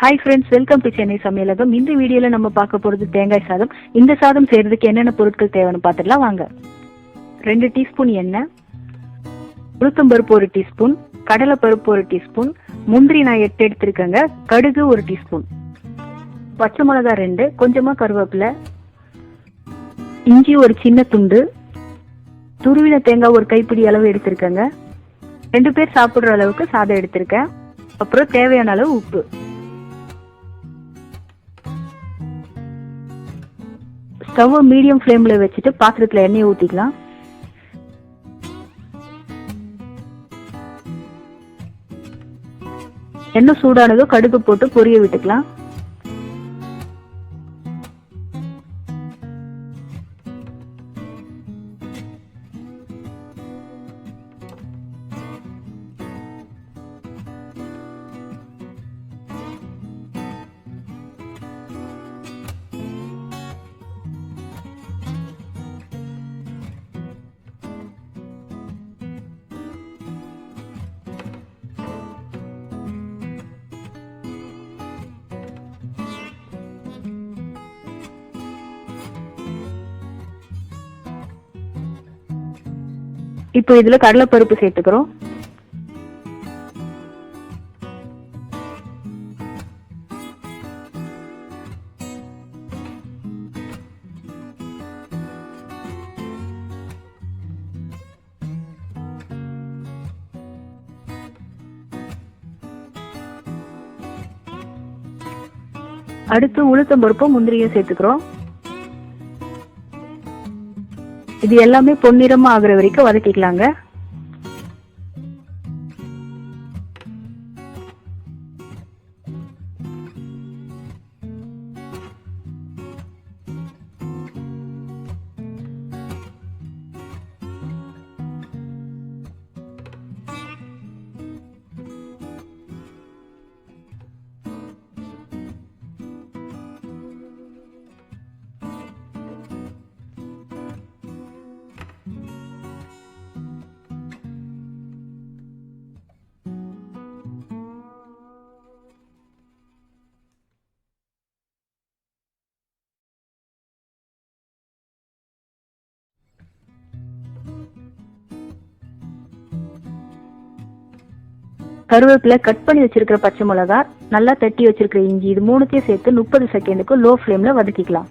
Hi friends, welcome to Chennai Samayalagam. இந்த வீடியோல நம்ம பார்க்க போறது தேங்காய் சாதம். இந்த சாதம் செய்யறதுக்கு என்னென்ன பொருட்கள் தேவைன்னு பார்த்துடலாம் வாங்க. 2 டீஸ்பூன் எண்ணெய், உளுத்தம் பருப்பு 1 டீஸ்பூன், கடலை பருப்பு 1 டீஸ்பூன், முந்திரி நான் 8 எடுத்திருக்கேங்க, கடுகு 1 டீஸ்பூன், பச்சை மிளகாய் 2, கொஞ்சமா கருவேப்பிலை, இஞ்சி ஒரு சின்ன துண்டு, துருவின தேங்காய் ஒரு கைப்பிடி அளவு எடுத்திருக்கேங்க, 2 பேர் சாப்பிடுற அளவுக்கு சாதம் எடுத்திருக்கேன், அப்புறம் தேவையான அளவு உப்பு. ஸ்டவ் மீடியம் ஃப்ளேம்ல வச்சுட்டு பாத்திரத்துல எண்ணெய் ஊத்திக்கலாம். எண்ணெய் சூடானதும் கடுகு போட்டு பொரிய விட்டுக்கலாம். இப்போ இதுல கடலை பருப்பு சேர்த்துக்கிறோம். அடுத்து உளுத்தம் பருப்பும் முந்திரியும் சேர்த்துக்கிறோம். இது எல்லாமே பொன்னிறமா ஆகுற வரைக்கும் வதக்கிக்கலாங்க. கருவேப்பிலை, கட் பண்ணி வச்சிருக்கிற பச்சை மிளகாய், நல்லா தட்டி வச்சிருக்கிற இஞ்சி, இது மூணுத்தையும் சேர்த்து 30 செகண்டுக்கு லோ ஃப்ளேம்ல வதக்கிக்கலாம்.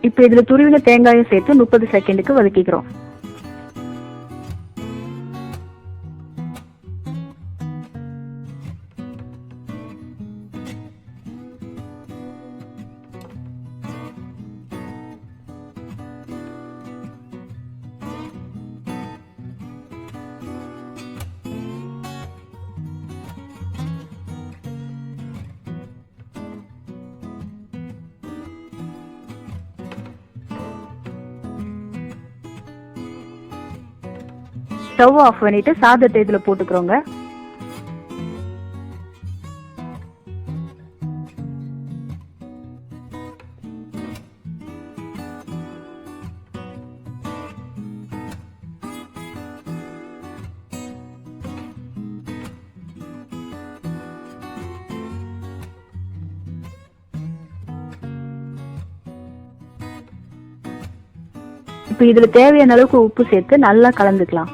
இப்ப இதுல துருவின தேங்காயும் சேர்த்து 30 செகண்டுக்கு வதக்கிக்கிறோம். ஸ்டவ் ஆஃப் பண்ணிட்டு சாதத்தை இதுல போட்டுக்கிறோங்க. இப்ப இதுல தேவையான அளவுக்கு உப்பு சேர்த்து நல்லா கலந்துக்கலாம்.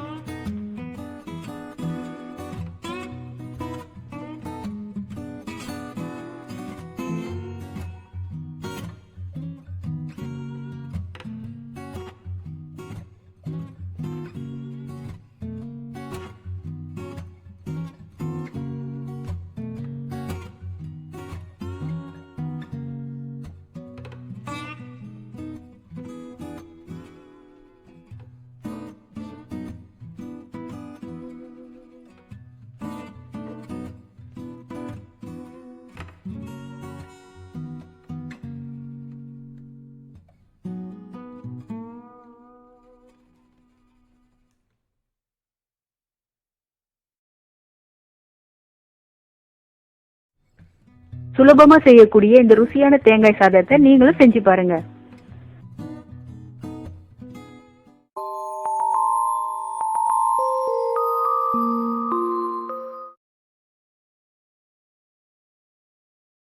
சுலபமா செய்யக்கூடிய இந்த ருசியான தேங்காய் சாதத்தை நீங்களும் செஞ்சு பாருங்க.